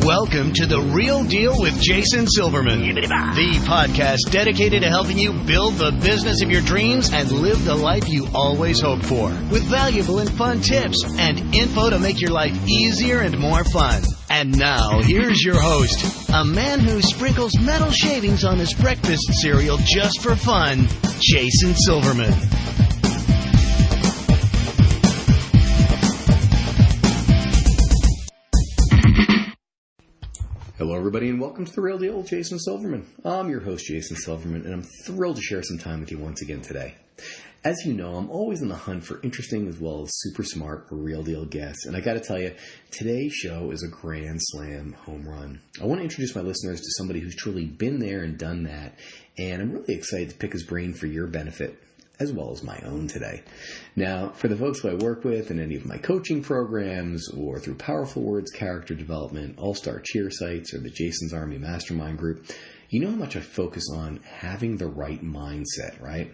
Welcome to The Real Deal with Jason Silverman, the podcast dedicated to helping you build the business of your dreams and live the life you always hoped for, with valuable and fun tips and info to make your life easier and more fun. And now, here's your host, a man who sprinkles metal shavings on his breakfast cereal just for fun, Jason Silverman. Hello, everybody, and welcome to The Real Deal with Jason Silverman. I'm your host, Jason Silverman, and I'm thrilled to share some time with you once again today. As you know, I'm always in the hunt for interesting as well as super smart or real deal guests, and I got to tell you, today's show is a grand slam home run. I want to introduce my listeners to somebody who's truly been there and done that, and I'm really excited to pick his brain for your benefit, as well as my own today. Now, for the folks who I work with in any of my coaching programs or through Powerful Words Character Development, All-Star Cheer Sites, or the Jason's Army Mastermind Group, you know how much I focus on having the right mindset, right?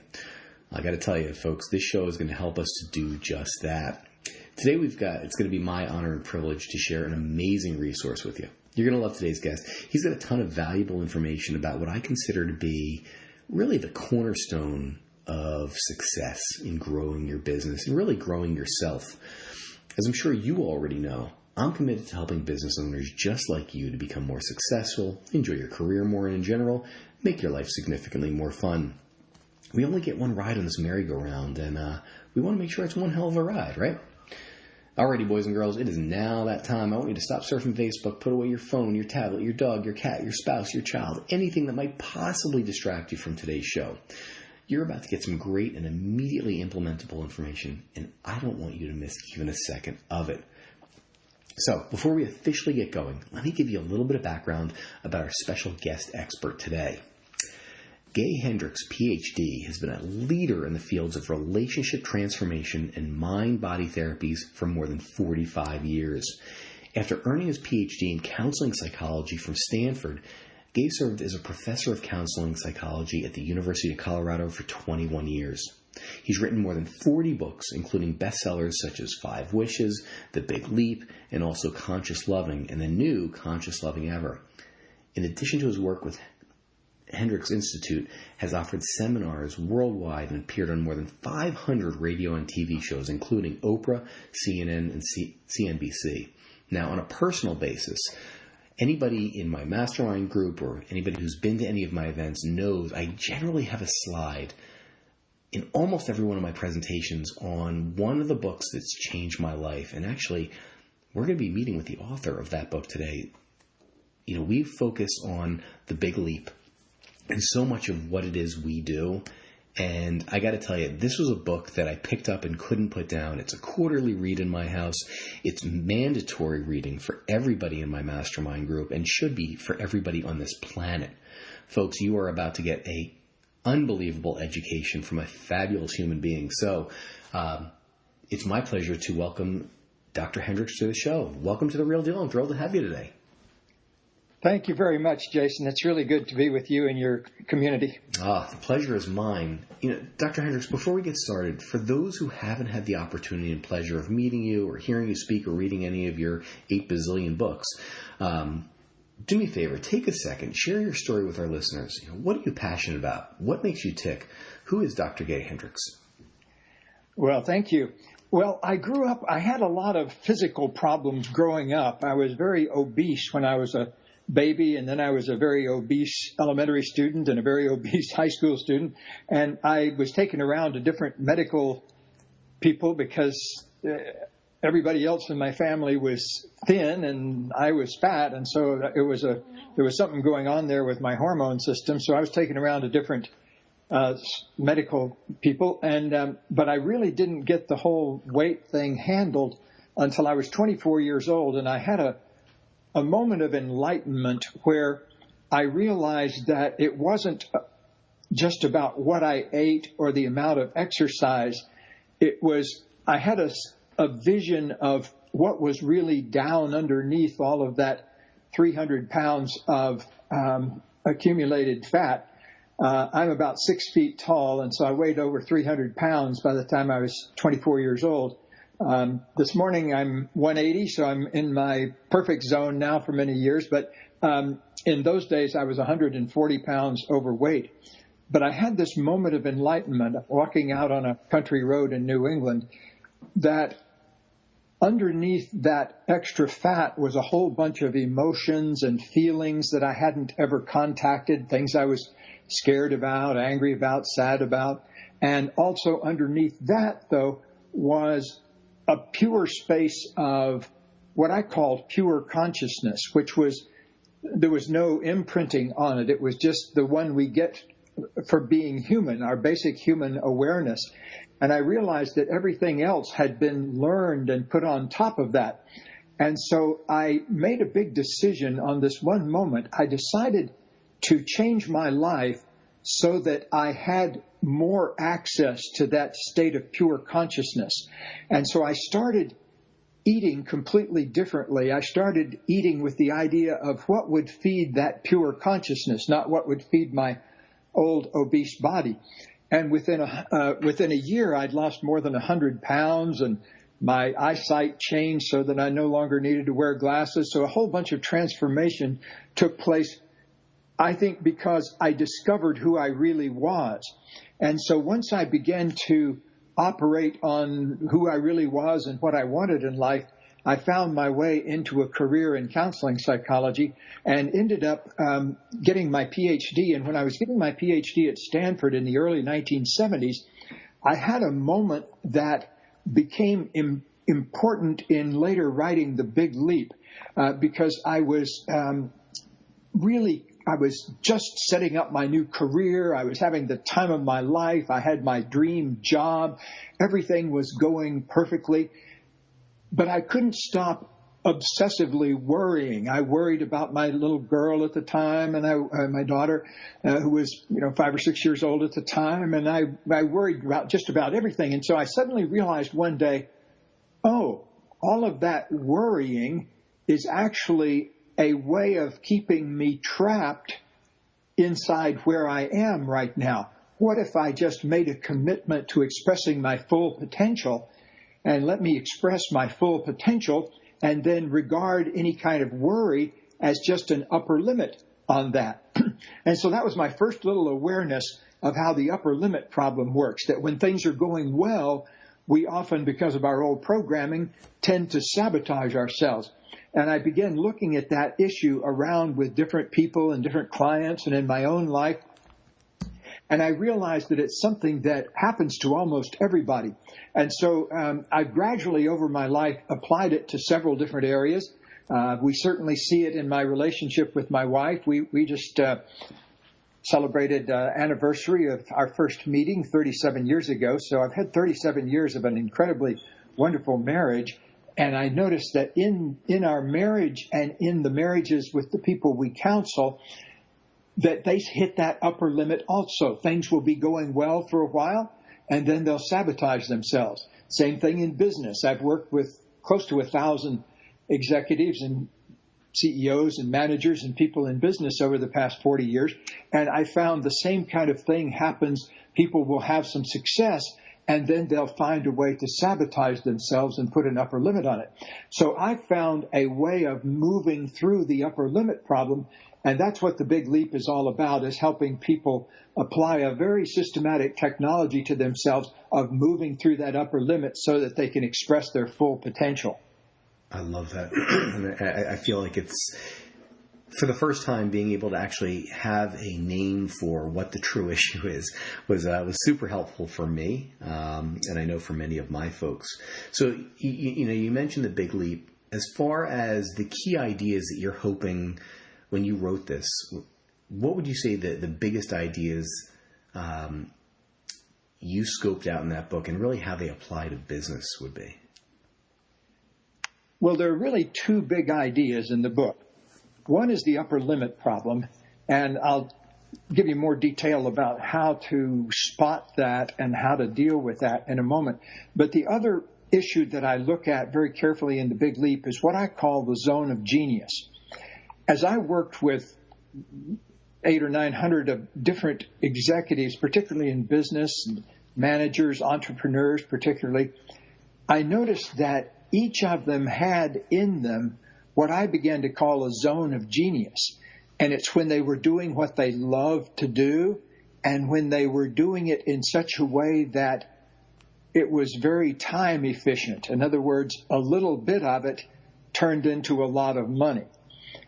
I got to tell you, folks, this show is going to help us to do just that. Today it's going to be my honor and privilege to share an amazing resource with you. You're going to love today's guest. He's got a ton of valuable information about what I consider to be really the cornerstone of success in growing your business and really growing yourself. As I'm sure you already know, I'm committed to helping business owners just like you to become more successful, enjoy your career more, and in general, make your life significantly more fun. We only get one ride on this merry-go-round, and we want to make sure it's one hell of a ride, right? Alrighty, boys and girls, it is now that time. I want you to stop surfing Facebook, put away your phone, your tablet, your dog, your cat, your spouse, your child, anything that might possibly distract you from today's show. You're about to get some great and immediately implementable information, and I don't want you to miss even a second of it. So, before we officially get going, let me give you a little bit of background about our special guest expert today. Gay Hendricks, PhD, has been a leader in the fields of relationship transformation and mind-body therapies for more than 45 years. After earning his PhD in counseling psychology from Stanford, Gay served as a professor of counseling psychology at the University of Colorado for 21 years. He's written more than 40 books, including bestsellers such as 5 Wishes, The Big Leap, and also Conscious Loving, and the new Conscious Loving Ever. In addition to his work with Hendricks Institute, has offered seminars worldwide and appeared on more than 500 radio and TV shows, including Oprah, CNN, and CNBC. Now, on a personal basis, anybody in my mastermind group or anybody who's been to any of my events knows I generally have a slide in almost every one of my presentations on one of the books that's changed my life. And actually, we're going to be meeting with the author of that book today. You know, we focus on The Big Leap and so much of what it is we do. And I got to tell you, this was a book that I picked up and couldn't put down. It's a quarterly read in my house. It's mandatory reading for everybody in my mastermind group and should be for everybody on this planet. Folks, you are about to get a unbelievable education from a fabulous human being. So it's my pleasure to welcome Dr. Hendricks to the show. Welcome to The Real Deal. I'm thrilled to have you today. Thank you very much, Jason. It's really good to be with you and your community. The pleasure is mine. You know, Dr. Hendricks, before we get started, for those who haven't had the opportunity and pleasure of meeting you or hearing you speak or reading any of your 8 bazillion books, do me a favor, take a second, share your story with our listeners. You know, what are you passionate about? What makes you tick? Who is Dr. Gay Hendricks? Well, thank you. Well, I had a lot of physical problems growing up. I was very obese when I was a baby, and then I was a very obese elementary student and a very obese high school student, and I was taken around to different medical people because everybody else in my family was thin and I was fat, and so there was something going on there with my hormone system. So I was taken around to different medical people, but I really didn't get the whole weight thing handled until I was 24 years old, and I had a moment of enlightenment where I realized that it wasn't just about what I ate or the amount of exercise. I had a vision of what was really down underneath all of that 300 pounds of accumulated fat. I'm about 6 feet tall, and so I weighed over 300 pounds by the time I was 24 years old. This morning I'm 180, so I'm in my perfect zone now for many years. But in those days, I was 140 pounds overweight. But I had this moment of enlightenment walking out on a country road in New England that underneath that extra fat was a whole bunch of emotions and feelings that I hadn't ever contacted, things I was scared about, angry about, sad about. And also underneath that, though, was a pure space of what I called pure consciousness, which was, there was no imprinting on it. It was just the one we get for being human, our basic human awareness. And I realized that everything else had been learned and put on top of that. And so I made a big decision on this one moment. I decided to change my life so that I had more access to that state of pure consciousness. And so I started eating completely differently. I started eating with the idea of what would feed that pure consciousness, not what would feed my old obese body. And within a year, I'd lost more than 100 pounds, and my eyesight changed so that I no longer needed to wear glasses. So a whole bunch of transformation took place, I think, because I discovered who I really was. And so once I began to operate on who I really was and what I wanted in life, I found my way into a career in counseling psychology and ended up getting my PhD. And when I was getting my PhD at Stanford in the early 1970s, I had a moment that became important in later writing The Big Leap, because I was just setting up my new career. I was having the time of my life. I had my dream job. Everything was going perfectly. But I couldn't stop obsessively worrying. I worried about my little girl at the time, and my daughter, who was 5 or 6 years old at the time, and I worried about just about everything. And so I suddenly realized one day, oh, all of that worrying is actually a way of keeping me trapped inside where I am right now. What if I just made a commitment to expressing my full potential, and let me express my full potential and then regard any kind of worry as just an upper limit on that? And so that was my first little awareness of how the upper limit problem works, that when things are going well, we often, because of our old programming, tend to sabotage ourselves. And I began looking at that issue around with different people and different clients and in my own life. And I realized that it's something that happens to almost everybody. And so I gradually over my life applied it to several different areas. We certainly see it in my relationship with my wife. We just celebrated anniversary of our first meeting 37 years ago. So I've had 37 years of an incredibly wonderful marriage. And I noticed that in our marriage and in the marriages with the people we counsel, that they hit that upper limit also. Things will be going well for a while, and then they'll sabotage themselves. Same thing in business. I've worked with close to 1,000 executives and CEOs and managers and people in business over the past 40 years, and I found the same kind of thing happens. People will have some success, and then they'll find a way to sabotage themselves and put an upper limit on it. So I found a way of moving through the upper limit problem, and that's what the Big Leap is all about, is helping people apply a very systematic technology to themselves of moving through that upper limit so that they can express their full potential. I love that. And I feel like it's, for the first time, being able to actually have a name for what the true issue is was super helpful for me, and I know for many of my folks. So you mentioned the Big Leap. As far as the key ideas that you're hoping when you wrote this, what would you say the biggest ideas you scoped out in that book, and really how they apply to business would be? Well, there are really two big ideas in the book. One is the upper limit problem, and I'll give you more detail about how to spot that and how to deal with that in a moment. But the other issue that I look at very carefully in the Big Leap is what I call the zone of genius. As I worked with 800 or 900 of different executives, particularly in business, managers, entrepreneurs particularly, I noticed that each of them had in them what I began to call a zone of genius. And it's when they were doing what they loved to do, and when they were doing it in such a way that it was very time efficient. In other words, a little bit of it turned into a lot of money.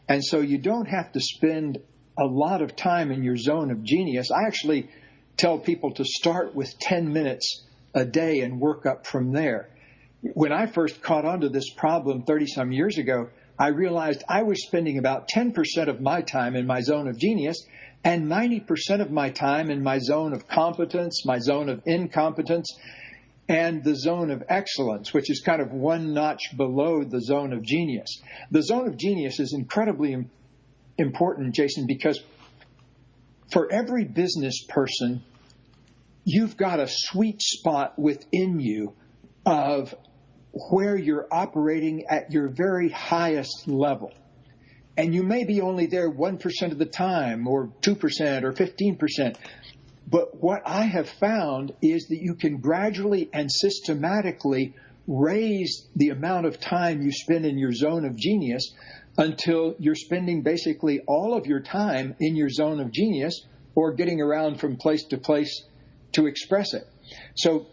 And so you don't have to spend a lot of time in your zone of genius. I actually tell people to start with 10 minutes a day and work up from there. When I first caught on to this problem 30-some years ago, I realized I was spending about 10% of my time in my zone of genius and 90% of my time in my zone of competence, my zone of incompetence, and the zone of excellence, which is kind of one notch below the zone of genius. The zone of genius is incredibly important, Jason, because for every business person, you've got a sweet spot within you of where you're operating at your very highest level. And you may be only there 1% of the time, or 2%, or 15%. But what I have found is that you can gradually and systematically raise the amount of time you spend in your zone of genius until you're spending basically all of your time in your zone of genius or getting around from place to place to express it. So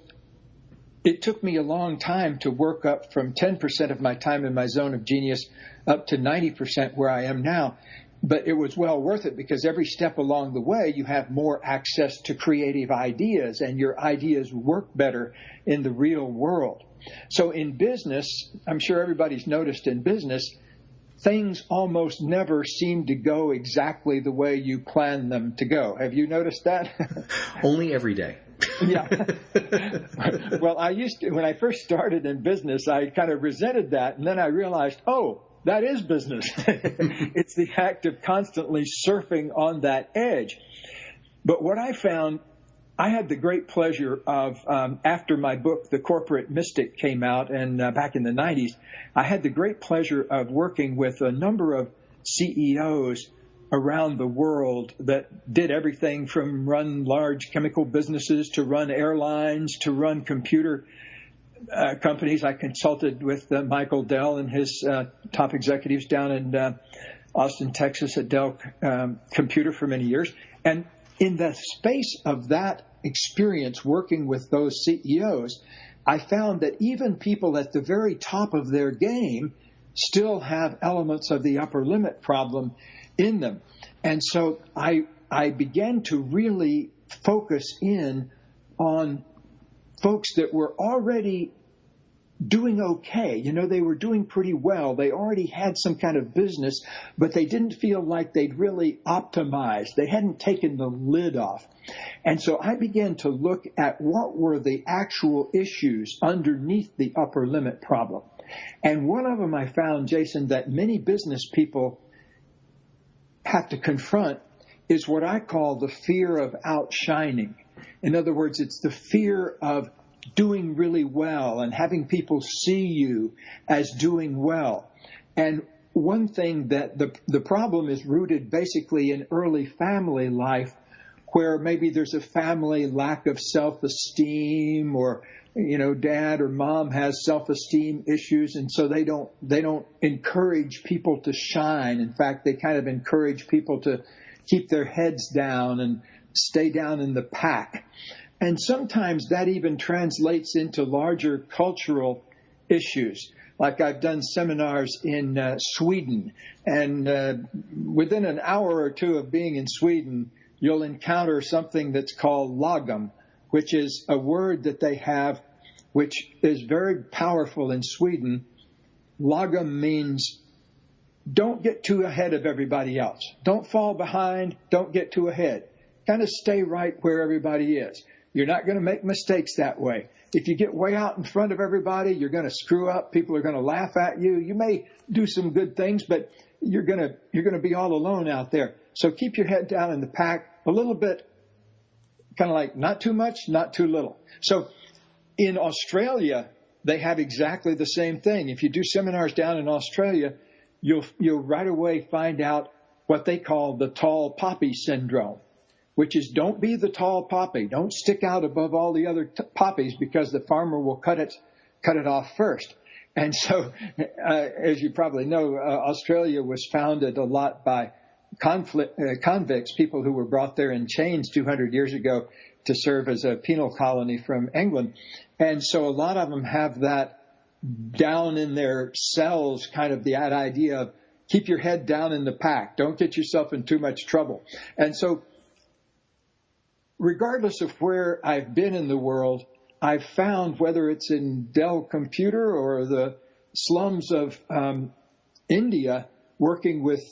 it took me a long time to work up from 10% of my time in my zone of genius up to 90% where I am now. But it was well worth it because every step along the way, you have more access to creative ideas and your ideas work better in the real world. So in business, I'm sure everybody's noticed in business, things almost never seem to go exactly the way you plan them to go. Have you noticed that? Only every day. Yeah. Well, when I first started in business, I kind of resented that. And then I realized, oh, that is business. It's the act of constantly surfing on that edge. But what I found, I had the great pleasure of, after my book, The Corporate Mystic, came out, and back in the 90s, I had the great pleasure of working with a number of CEOs around the world that did everything from run large chemical businesses to run airlines to run computer companies. I consulted with Michael Dell and his top executives down in Austin, Texas at Dell Computer for many years. And in the space of that experience working with those CEOs, I found that even people at the very top of their game still have elements of the upper limit problem in them. And so I began to really focus in on folks that were already doing okay. You know, they were doing pretty well. They already had some kind of business, but they didn't feel like they'd really optimized. They hadn't taken the lid off. And so I began to look at what were the actual issues underneath the upper limit problem. And one of them I found, Jason, that many business people have to confront is what I call the fear of outshining. In other words, it's the fear of doing really well and having people see you as doing well. And one thing that the problem is rooted basically in early family life, where maybe there's a family lack of self-esteem, or dad or mom has self-esteem issues, and so they don't encourage people to shine. In fact, they kind of encourage people to keep their heads down and stay down in the pack. And sometimes that even translates into larger cultural issues. Like I've done seminars in Sweden, and within an hour or two of being in Sweden, you'll encounter something that's called lagom, which is a word that they have, which is very powerful in Sweden. Lagom means don't get too ahead of everybody else. Don't fall behind. Don't get too ahead. Kind of stay right where everybody is. You're not going to make mistakes that way. If you get way out in front of everybody, you're going to screw up. People are going to laugh at you. You may do some good things, but you're going to be all alone out there. So keep your head down in the pack a little bit, kind of like not too much, not too little. So in Australia, they have exactly the same thing. If you do seminars down in Australia, you'll right away find out what they call the tall poppy syndrome, which is don't be the tall poppy. Don't stick out above all the other poppies, because the farmer will cut its cut it off first. And so, as you probably know, Australia was founded a lot by convicts, people who were brought there in chains 200 years ago to serve as a penal colony from England. And so a lot of them have that down in their cells, kind of that idea of keep your head down in the pack. Don't get yourself in too much trouble. And so regardless of where I've been in the world, I've found, whether it's in Dell Computer or the slums of India, working with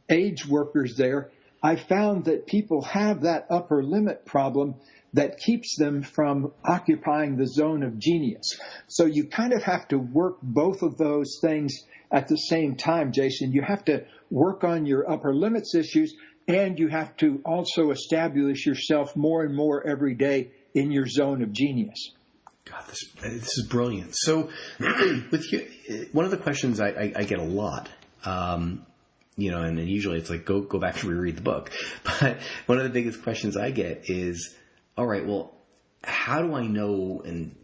AIDS workers there, I found that people have that upper limit problem that keeps them from occupying the zone of genius. So you kind of have to work both of those things at the same time, Jason. You have to work on your upper limits issues, and you have to also establish yourself more and more every day in your zone of genius. God, this is brilliant. So with you, one of the questions I get a lot, and then usually it's like, go back and reread the book. But one of the biggest questions I get is, all right, well, how do I know and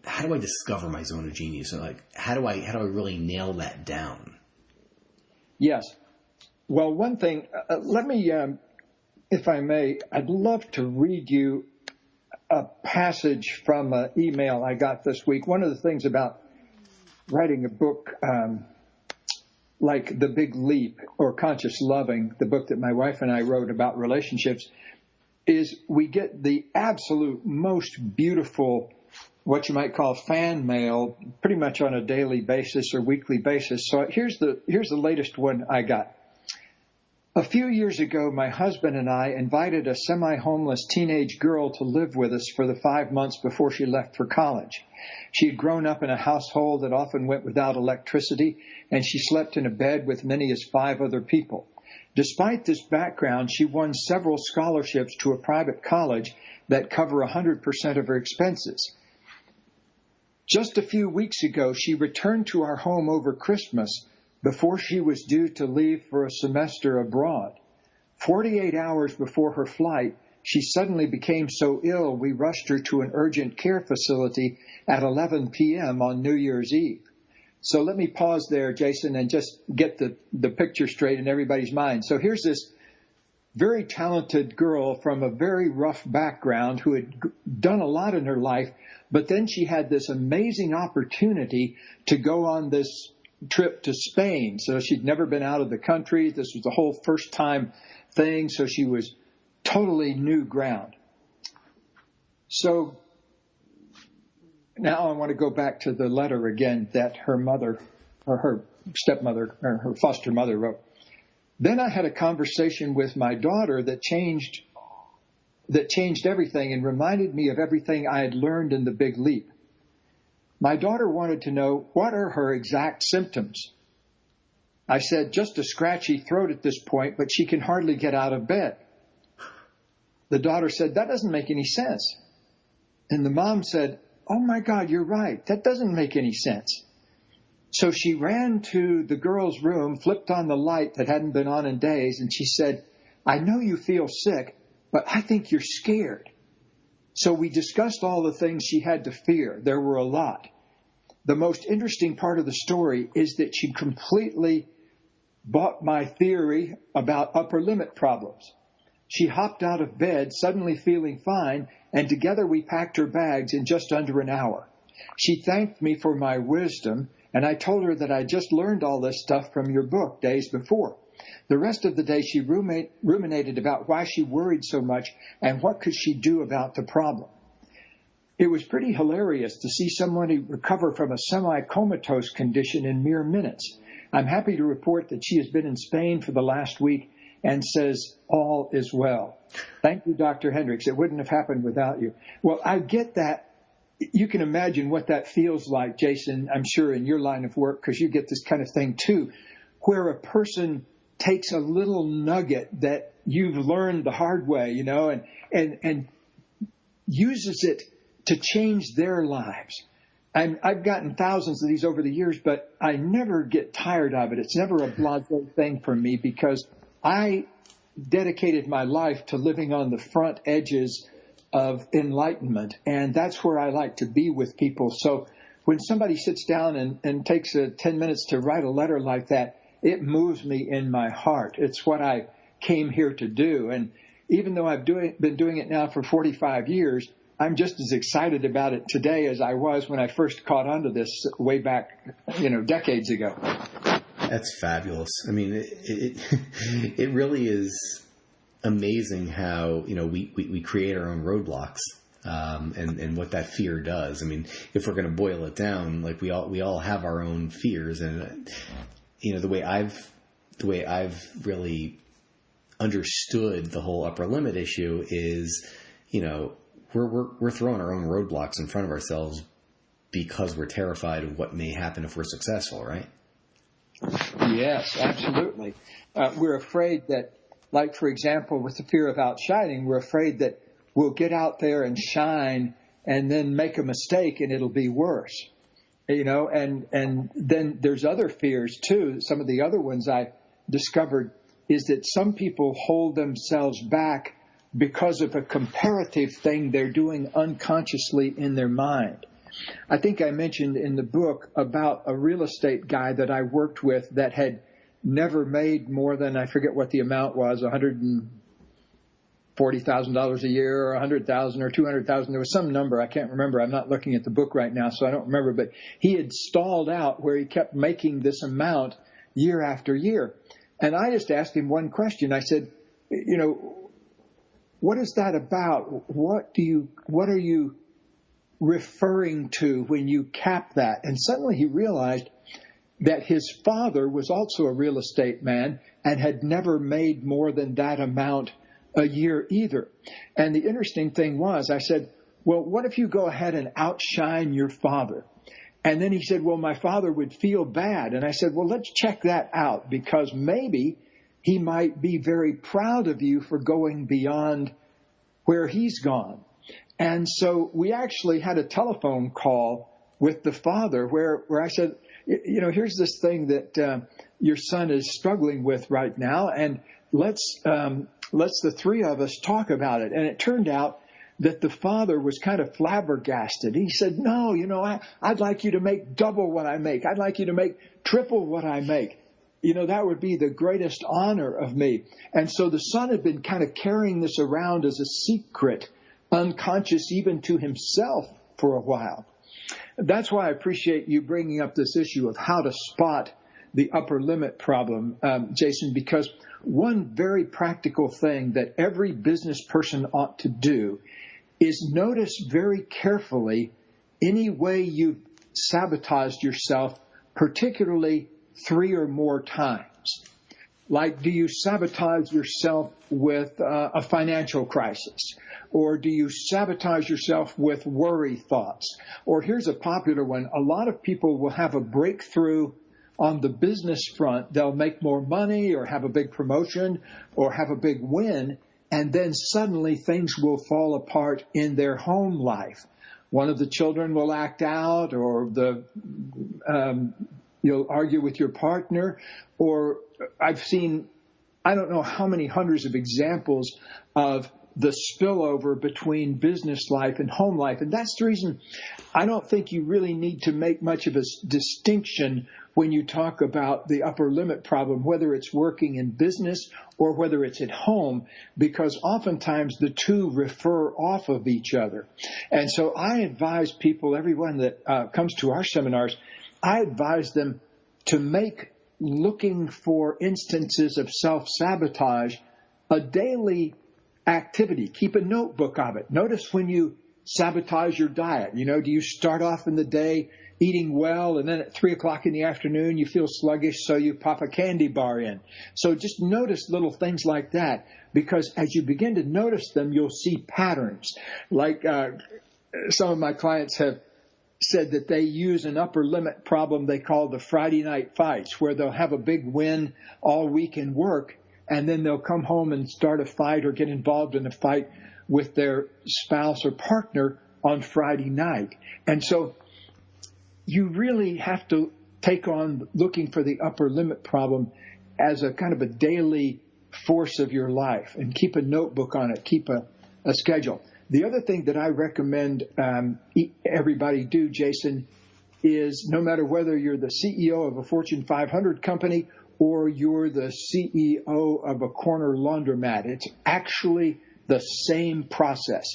how do I discover my zone of genius? And like, how do I really nail that down? Yes. Well, one thing, let me, if I may, I'd love to read you a passage from an email I got this week. One of the things about writing a book like The Big Leap or Conscious Loving, the book that my wife and I wrote about relationships, is we get the absolute most beautiful, what you might call fan mail, pretty much on a daily basis or weekly basis. So here's the latest one I got. A few years ago, my husband and I invited a semi-homeless teenage girl to live with us for the 5 months before she left for college. She had grown up in a household that often went without electricity, and she slept in a bed with many as 5 other people. Despite this background, she won several scholarships to a private college that cover 100% of her expenses. Just a few weeks ago, she returned to our home over Christmas before she was due to leave for a semester abroad. 48 hours before her flight, she suddenly became so ill we rushed her to an urgent care facility at 11 p.m. on New Year's Eve. So let me pause there, Jason, and just get the picture straight in everybody's mind. So here's this very talented girl from a very rough background who had done a lot in her life, but then she had this amazing opportunity to go on this trip to Spain. So she'd never been out of the country. This was the whole first time thing. So she was totally new ground. So now I want to go back to the letter again that her mother or her stepmother or her foster mother wrote. Then I had a conversation with my daughter that changed everything and reminded me of everything I had learned in The Big Leap. My daughter wanted to know, what are her exact symptoms? I said, just a scratchy throat at this point, but she can hardly get out of bed. The daughter said, that doesn't make any sense. And the mom said, oh my God, you're right. That doesn't make any sense. So she ran to the girl's room, flipped on the light that hadn't been on in days, and she said, I know you feel sick, but I think you're scared. So we discussed all the things she had to fear. There were a lot. The most interesting part of the story is that she completely bought my theory about upper limit problems. She hopped out of bed, suddenly feeling fine, and together we packed her bags in just under an hour. She thanked me for my wisdom, and I told her that I just learned all this stuff from your book days before. The rest of the day she ruminated about why she worried so much and what could she do about the problem. It was pretty hilarious to see someone recover from a semi-comatose condition in mere minutes. I'm happy to report that she has been in Spain for the last week and says all is well. Thank you, Dr. Hendricks. It wouldn't have happened without you. Well, I get that. You can imagine what that feels like, Jason, I'm sure in your line of work, because you get this kind of thing too, where a person takes a little nugget that you've learned the hard way, and uses it to change their lives. I've gotten thousands of these over the years, but I never get tired of it. It's never a blasé thing for me because I dedicated my life to living on the front edges of enlightenment. And that's where I like to be with people. So when somebody sits down and takes 10 minutes to write a letter like that, it moves me in my heart. It's what I came here to do. And even though I've been doing it now for 45 years, I'm just as excited about it today as I was when I first caught on to this way back, decades ago. That's fabulous. I mean, it really is amazing how, we create our own roadblocks, and what that fear does. I mean, if we're going to boil it down, like we all have our own fears, and, the way I've really understood the whole upper limit issue is, we're throwing our own roadblocks in front of ourselves because we're terrified of what may happen if we're successful, right? Yes, absolutely. We're afraid that, like, for example, with the fear of outshining, we're afraid that we'll get out there and shine and then make a mistake and it'll be worse. And then there's other fears too. Some of the other ones I discovered is that some people hold themselves back because of a comparative thing they're doing unconsciously in their mind. I think I mentioned in the book about a real estate guy that I worked with that had never made more than, I forget what the amount was, $140,000 a year or $100,000 or $200,000. There was some number. I can't remember. I'm not looking at the book right now, so I don't remember. But he had stalled out where he kept making this amount year after year. And I just asked him one question. I said, what is that about? What are you referring to when you cap that? And suddenly he realized that his father was also a real estate man and had never made more than that amount a year either. And the interesting thing was, I said, well, what if you go ahead and outshine your father? And then he said, well, my father would feel bad. And I said, well, let's check that out, because maybe he might be very proud of you for going beyond where he's gone. And so we actually had a telephone call with the father where I said, here's this thing that your son is struggling with right now, and let's the three of us talk about it. And it turned out that the father was kind of flabbergasted. He said, no, I'd like you to make double what I make. I'd like you to make triple what I make. That would be the greatest honor of me. And so the son had been kind of carrying this around as a secret, unconscious even to himself for a while. That's why I appreciate you bringing up this issue of how to spot the upper limit problem, Jason, because one very practical thing that every business person ought to do is notice very carefully any way you've sabotaged yourself, particularly 3 or more times. Like, do you sabotage yourself with a financial crisis? Or do you sabotage yourself with worry thoughts? Or here's a popular one. A lot of people will have a breakthrough on the business front. They'll make more money or have a big promotion or have a big win, and then suddenly things will fall apart in their home life. One of the children will act out, or you'll argue with your partner, or I've seen, I don't know how many hundreds of examples of the spillover between business life and home life. And that's the reason I don't think you really need to make much of a distinction when you talk about the upper limit problem, whether it's working in business or whether it's at home, because oftentimes the two refer off of each other. And so I advise people, everyone that comes to our seminars, I advise them to make looking for instances of self-sabotage a daily activity. Keep a notebook of it. Notice when you sabotage your diet. Do you start off in the day eating well, and then at 3 o'clock in the afternoon you feel sluggish, so you pop a candy bar in? So just notice little things like that, because as you begin to notice them, you'll see patterns. Like some of my clients have said that they use an upper limit problem they call the Friday night fights, where they'll have a big win all week in work, and then they'll come home and start a fight or get involved in a fight with their spouse or partner on Friday night. And so you really have to take on looking for the upper limit problem as a kind of a daily force of your life, and keep a notebook on it, keep a schedule. The other thing that I recommend everybody do, Jason, is no matter whether you're the CEO of a Fortune 500 company or you're the CEO of a corner laundromat, it's actually the same process.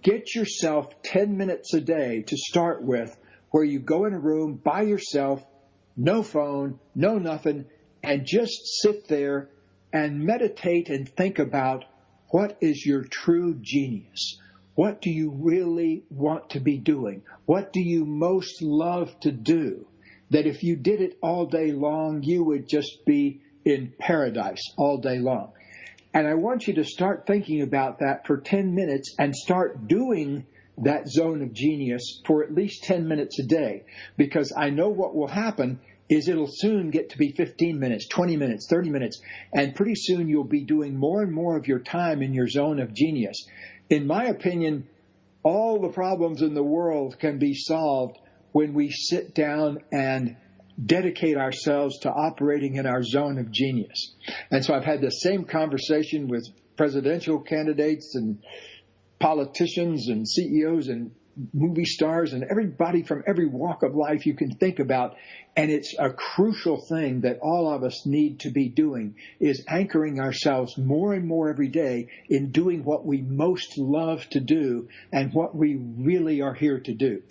Get yourself 10 minutes a day to start with where you go in a room by yourself, no phone, no nothing, and just sit there and meditate and think about what is your true genius. What do you really want to be doing? What do you most love to do? That if you did it all day long, you would just be in paradise all day long. And I want you to start thinking about that for 10 minutes and start doing that zone of genius for at least 10 minutes a day. Because I know what will happen is it'll soon get to be 15 minutes, 20 minutes, 30 minutes, and pretty soon you'll be doing more and more of your time in your zone of genius. In my opinion, all the problems in the world can be solved when we sit down and dedicate ourselves to operating in our zone of genius. And so I've had the same conversation with presidential candidates and politicians and CEOs and movie stars and everybody from every walk of life you can think about. And it's a crucial thing that all of us need to be doing, is anchoring ourselves more and more every day in doing what we most love to do and what we really are here to do.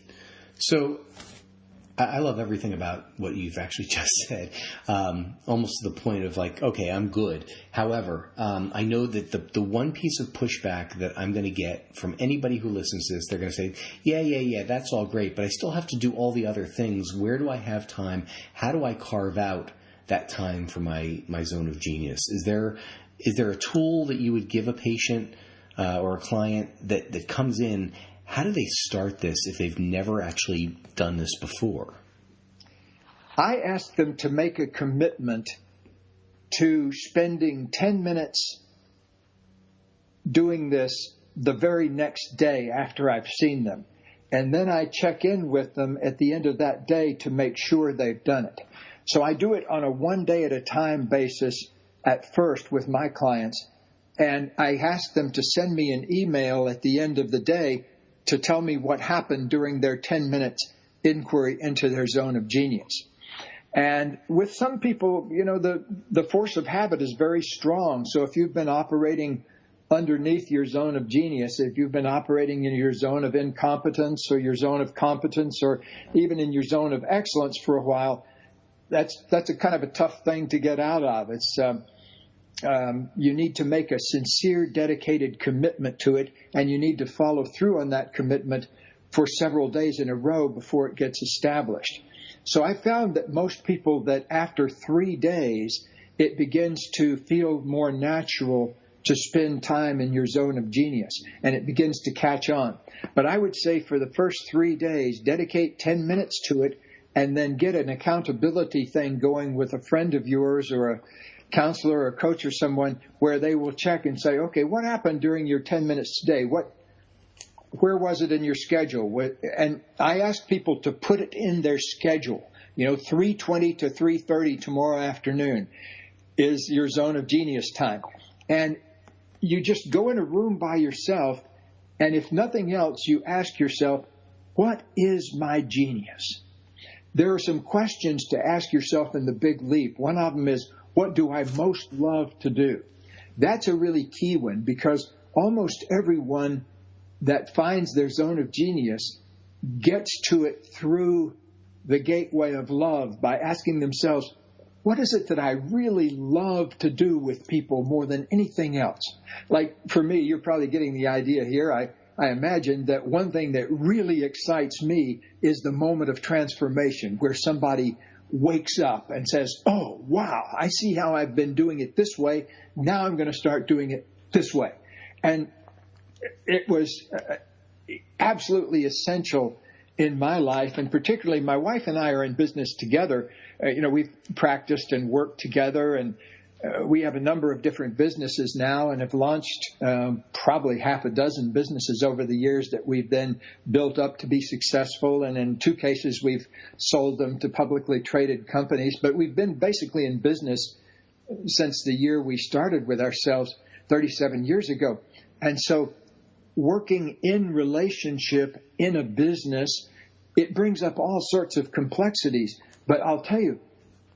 So I love everything about what you've actually just said, almost to the point of like, okay, I'm good. However, I know that the one piece of pushback that I'm going to get from anybody who listens to this, they're going to say, yeah, that's all great, but I still have to do all the other things. Where do I have time? How do I carve out that time for my zone of genius? Is there a tool that you would give a patient or a client that comes in? How do they start this if they've never actually done this before? I ask them to make a commitment to spending 10 minutes doing this the very next day after I've seen them. And then I check in with them at the end of that day to make sure they've done it. So I do it on a one day at a time basis at first with my clients. And I ask them to send me an email at the end of the day to tell me what happened during their 10 minutes inquiry into their zone of genius. And with some people, the force of habit is very strong. So if you've been operating underneath your zone of genius, if you've been operating in your zone of incompetence or your zone of competence or even in your zone of excellence for a while, that's a kind of a tough thing to get out of. It's you need to make a sincere, dedicated commitment to it, and you need to follow through on that commitment for several days in a row before it gets established. So I found that most people, that after 3 days, it begins to feel more natural to spend time in your zone of genius, and it begins to catch on. But I would say for the first 3 days, dedicate 10 minutes to it, and then get an accountability thing going with a friend of yours or a counselor or a coach or someone where they will check and say, okay, what happened during your 10 minutes today? Where was it in your schedule? And I ask people to put it in their schedule. 3:20 to 3:30 tomorrow afternoon is your zone of genius time. And you just go in a room by yourself, and if nothing else, you ask yourself, what is my genius? There are some questions to ask yourself in the big leap. One of them is, what do I most love to do? That's a really key one, because almost everyone that finds their zone of genius gets to it through the gateway of love by asking themselves, what is it that I really love to do with people more than anything else? Like for me, you're probably getting the idea here. I imagine that one thing that really excites me is the moment of transformation where somebody wakes up and says, oh, wow, I see how I've been doing it this way. Now I'm going to start doing it this way. And it was absolutely essential in my life, and particularly my wife and I are in business together. We've practiced and worked together, and we have a number of different businesses now and have launched probably half a dozen businesses over the years that we've then built up to be successful. And in 2 cases, we've sold them to publicly traded companies. But we've been basically in business since the year we started with ourselves 37 years ago. And so working in relationship in a business, it brings up all sorts of complexities. But I'll tell you,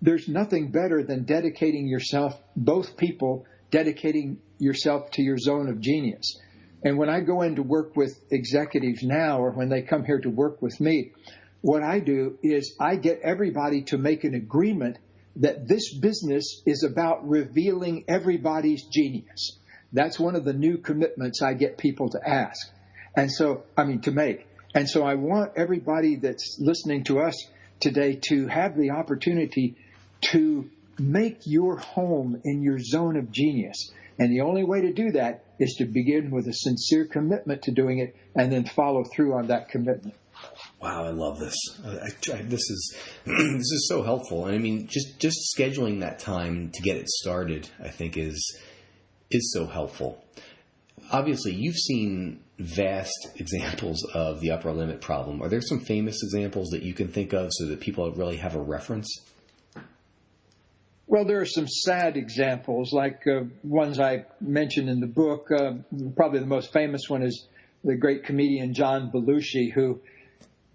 there's nothing better than dedicating yourself, both people dedicating yourself to your zone of genius. And when I go in to work with executives now, or when they come here to work with me, what I do is I get everybody to make an agreement that this business is about revealing everybody's genius. That's one of the new commitments I get people to ask. To make. And so I want everybody that's listening to us today to have the opportunity to make your home in your zone of genius. And the only way to do that is to begin with a sincere commitment to doing it and then follow through on that commitment. Wow, I love this. This is so helpful. And I mean, just scheduling that time to get it started, I think is so helpful. Obviously, you've seen vast examples of the upper limit problem. Are there some famous examples that you can think of so that people really have a reference? Well, there are some sad examples, like ones I mentioned in the book. Probably the most famous one is the great comedian John Belushi, who,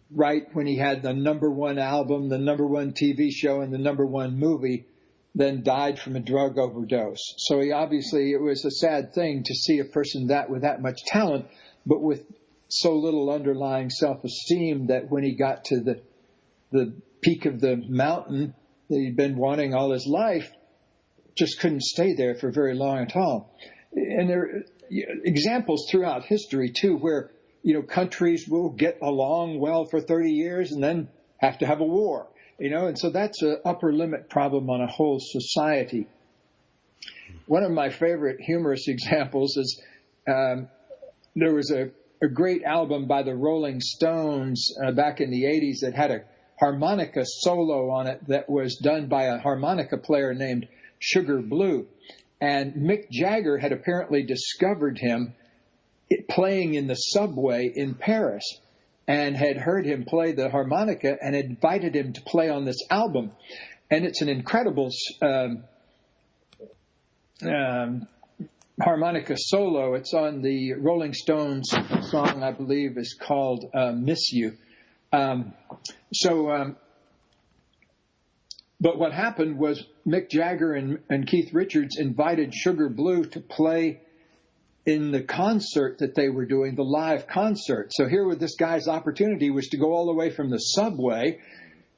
right when he had the number one album, the number one TV show, and the number one movie, then died from a drug overdose. So it was a sad thing to see a person with that much talent, but with so little underlying self-esteem that when he got to the peak of the mountain that he'd been wanting all his life, just couldn't stay there for very long at all. And there are examples throughout history, too, where countries will get along well for 30 years and then have to have a war. And so that's an upper limit problem on a whole society. One of my favorite humorous examples is there was a great album by the Rolling Stones back in the 80s that had a harmonica solo on it that was done by a harmonica player named Sugar Blue. And Mick Jagger had apparently discovered him playing in the subway in Paris and had heard him play the harmonica and invited him to play on this album. And it's an incredible harmonica solo. It's on the Rolling Stones song, I believe, is called Miss You. But what happened was Mick Jagger and Keith Richards invited Sugar Blue to play in the concert that they were doing, the live concert. So here with this guy's opportunity was to go all the way from the subway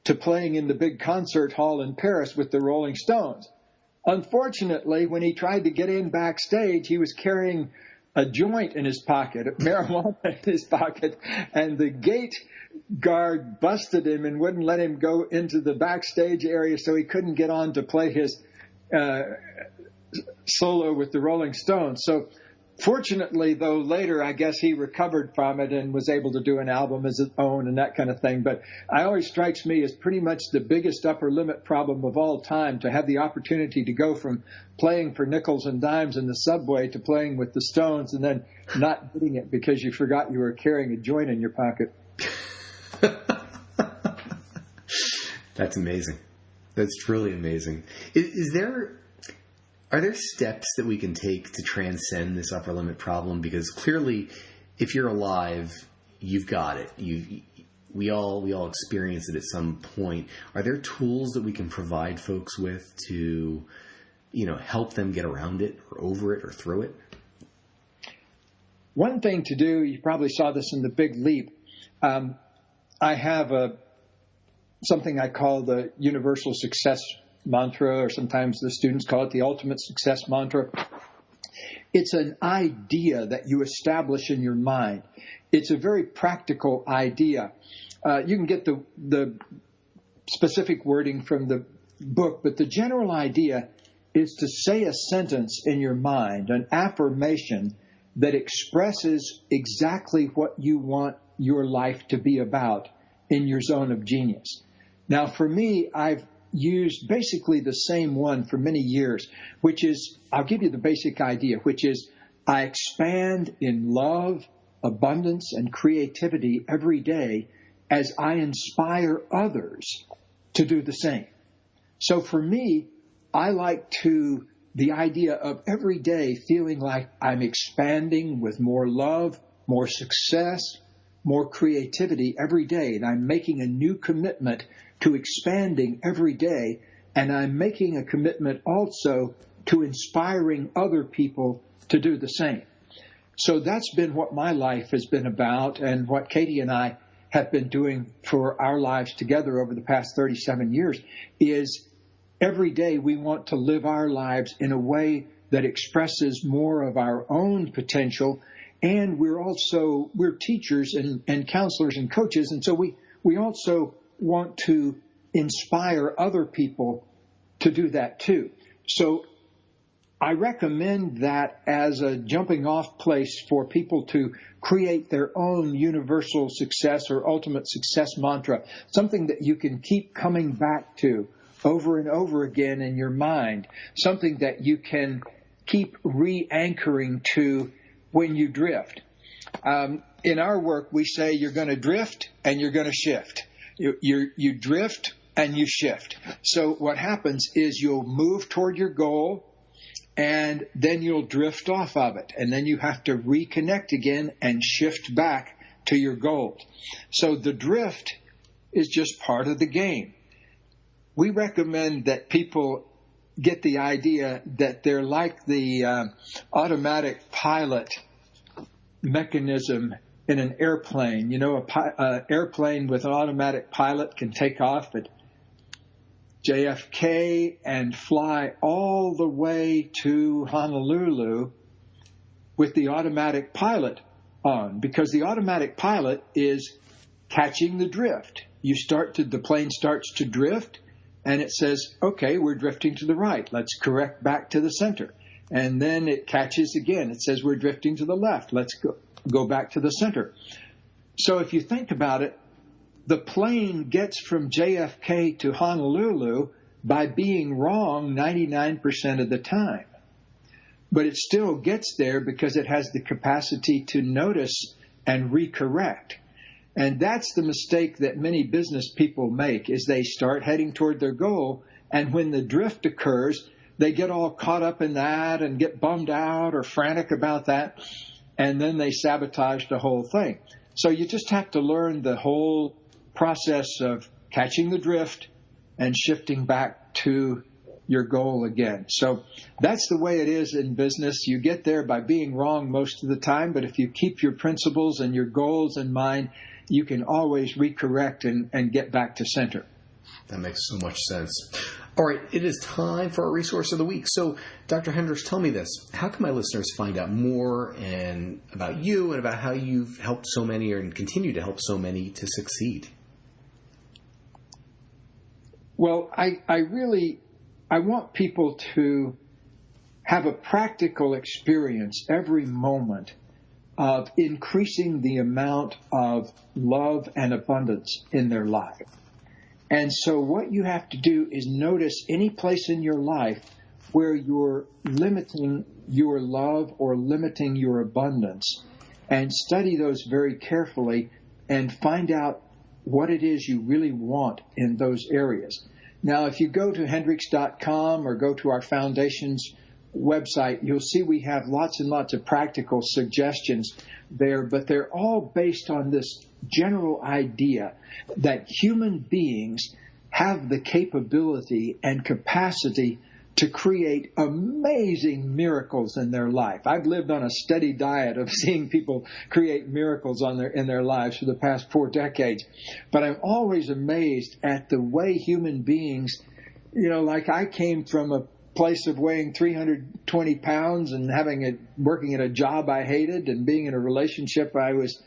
to playing in the big concert hall in Paris with the Rolling Stones. Unfortunately, when he tried to get in backstage, he was carrying a joint in his pocket, marijuana in his pocket, and the gate guard busted him and wouldn't let him go into the backstage area, so he couldn't get on to play his solo with the Rolling Stones. So fortunately, though, later, I guess he recovered from it and was able to do an album as his own and that kind of thing. But it always strikes me as pretty much the biggest upper limit problem of all time, to have the opportunity to go from playing for nickels and dimes in the subway to playing with the Stones and then not getting it because you forgot you were carrying a joint in your pocket. That's amazing. That's truly amazing. Are there steps that we can take to transcend this upper limit problem? Because clearly, if you're alive, you've got it. We all experience it at some point. Are there tools that we can provide folks with to, help them get around it or over it or through it? One thing to do, you probably saw this in The Big Leap. I have something I call the universal success mantra, or sometimes the students call it the ultimate success mantra. It's an idea that you establish in your mind. It's a very practical idea. You can get the specific wording from the book, but the general idea is to say a sentence in your mind, an affirmation that expresses exactly what you want your life to be about in your zone of genius. Now, for me, I've used basically the same one for many years, which is, I'll give you the basic idea, which is I expand in love, abundance, and creativity every day as I inspire others to do the same. So for me, I like the idea of every day feeling like I'm expanding with more love, more success, more creativity every day. And I'm making a new commitment to expanding every day. And I'm making a commitment also to inspiring other people to do the same. So that's been what my life has been about, and what Katie and I have been doing for our lives together over the past 37 years is every day we want to live our lives in a way that expresses more of our own potential. And we're teachers and counselors and coaches. And so we also want to inspire other people to do that too. So I recommend that as a jumping off place for people to create their own universal success or ultimate success mantra, something that you can keep coming back to over and over again in your mind, something that you can keep re-anchoring to when you drift. In our work, we say you're going to drift and you're going to shift. You drift and you shift. So what happens is you'll move toward your goal, and then you'll drift off of it. And then you have to reconnect again and shift back to your goal. So the drift is just part of the game. We recommend that people get the idea that they're like the automatic pilot mechanism in an airplane. You know, an airplane with an automatic pilot can take off at JFK and fly all the way to Honolulu with the automatic pilot on, because the automatic pilot is catching the drift. The plane starts to drift, and it says, okay, we're drifting to the right. Let's correct back to the center. And then it catches again. It says we're drifting to the left. Let's go back to the center. So if you think about it, the plane gets from JFK to Honolulu by being wrong 99% of the time. But it still gets there because it has the capacity to notice and recorrect. And that's the mistake that many business people make, is they start heading toward their goal, and when the drift occurs, they get all caught up in that and get bummed out or frantic about that, and then they sabotage the whole thing. So you just have to learn the whole process of catching the drift and shifting back to your goal again. So that's the way it is in business. You get there by being wrong most of the time, but if you keep your principles and your goals in mind, you can always recorrect and get back to center. That makes so much sense. All right, it is time for our resource of the week. So, Dr. Hendricks, tell me this. How can my listeners find out more about you and about how you've helped so many and continue to help so many to succeed? Well, I want people to have a practical experience every moment of increasing the amount of love and abundance in their life. And so what you have to do is notice any place in your life where you're limiting your love or limiting your abundance, and study those very carefully and find out what it is you really want in those areas. Now, if you go to Hendricks.com or go to our foundation's website, you'll see we have lots and lots of practical suggestions there, but they're all based on this general idea that human beings have the capability and capacity to create amazing miracles in their life. I've lived on a steady diet of seeing people create miracles in their lives for the past 4 decades. But I'm always amazed at the way human beings, like I came from a place of weighing 320 pounds and working at a job I hated and being in a relationship I was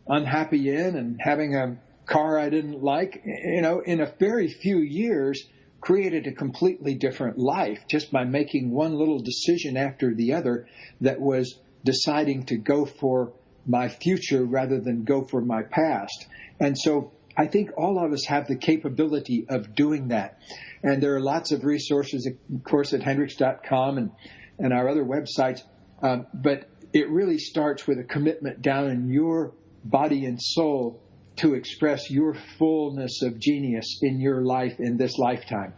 unhappy in and having a car I didn't like, in a very few years, created a completely different life just by making one little decision after the other that was deciding to go for my future rather than go for my past. And so I think all of us have the capability of doing that. And there are lots of resources, of course, at Hendricks.com and our other websites. But it really starts with a commitment down in your body and soul to express your fullness of genius in your life in this lifetime.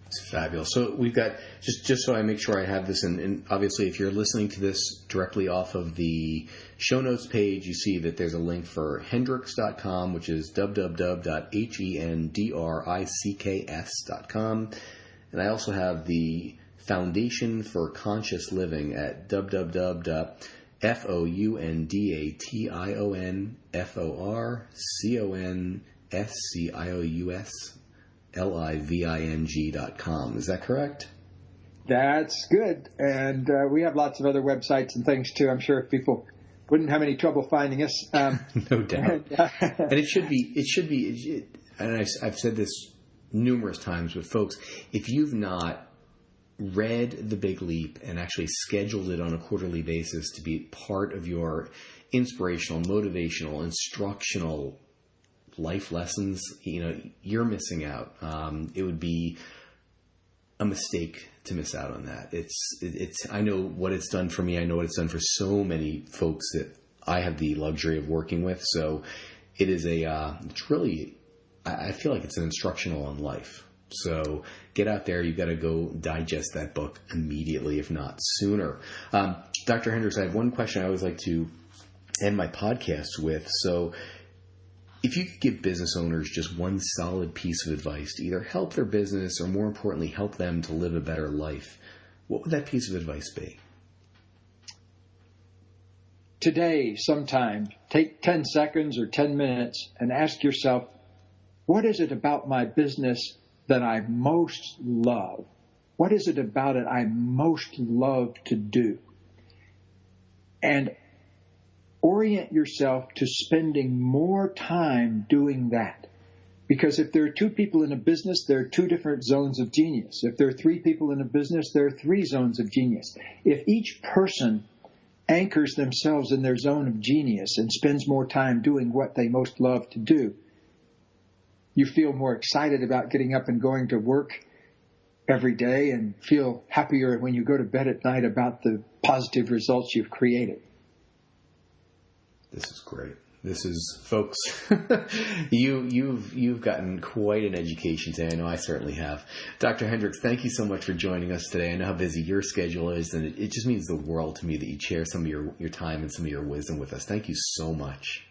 It's fabulous. So we've got, just so I make sure I have this, and obviously if you're listening to this directly off of the show notes page, you see that there's a link for Hendricks.com, which is www.hendricks.com. And I also have the Foundation for Conscious Living at www.FOUNDATIONFORCONSCIOUSLIVING.com. Is that correct? That's good. And we have lots of other websites and things, too. I'm sure people wouldn't have any trouble finding us. No doubt. And it should be, and I've said this numerous times with folks, if you've not read The Big Leap and actually scheduled it on a quarterly basis to be part of your inspirational, motivational, instructional life lessons, you're missing out. It would be a mistake to miss out on that. I know what it's done for me. I know what it's done for so many folks that I have the luxury of working with. So it is it's really, I feel like it's an instructional on life. So get out there. You've got to go digest that book immediately, if not sooner. Dr. Hendricks, I have one question I always like to end my podcast with. So if you could give business owners just one solid piece of advice to either help their business or, more importantly, help them to live a better life, what would that piece of advice be? Today, sometime, take 10 seconds or 10 minutes and ask yourself, what is it about my business that I most love? What is it about it I most love to do? And orient yourself to spending more time doing that. Because if there are two people in a business, there are two different zones of genius. If there are three people in a business, there are three zones of genius. If each person anchors themselves in their zone of genius and spends more time doing what they most love to do, you feel more excited about getting up and going to work every day and feel happier when you go to bed at night about the positive results you've created. This is great. This is, folks, you've gotten quite an education today. I know I certainly have. Dr. Hendricks, thank you so much for joining us today. I know how busy your schedule is, and it just means the world to me that you share some of your time and some of your wisdom with us. Thank you so much.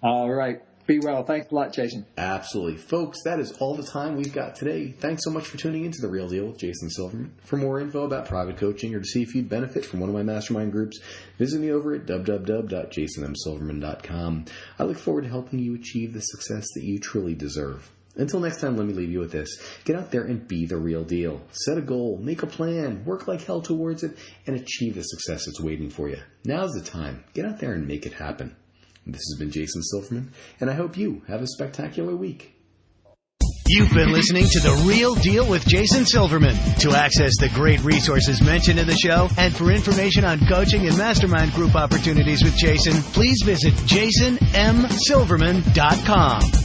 All right. Be well. Thanks a lot, Jason. Absolutely. Folks, that is all the time we've got today. Thanks so much for tuning into The Real Deal with Jason Silverman. For more info about private coaching or to see if you'd benefit from one of my mastermind groups, visit me over at www.jasonmsilverman.com. I look forward to helping you achieve the success that you truly deserve. Until next time, let me leave you with this. Get out there and be the real deal. Set a goal, make a plan, work like hell towards it, and achieve the success that's waiting for you. Now's the time. Get out there and make it happen. This has been Jason Silverman, and I hope you have a spectacular week. You've been listening to The Real Deal with Jason Silverman. To access the great resources mentioned in the show and for information on coaching and mastermind group opportunities with Jason, please visit jasonmsilverman.com.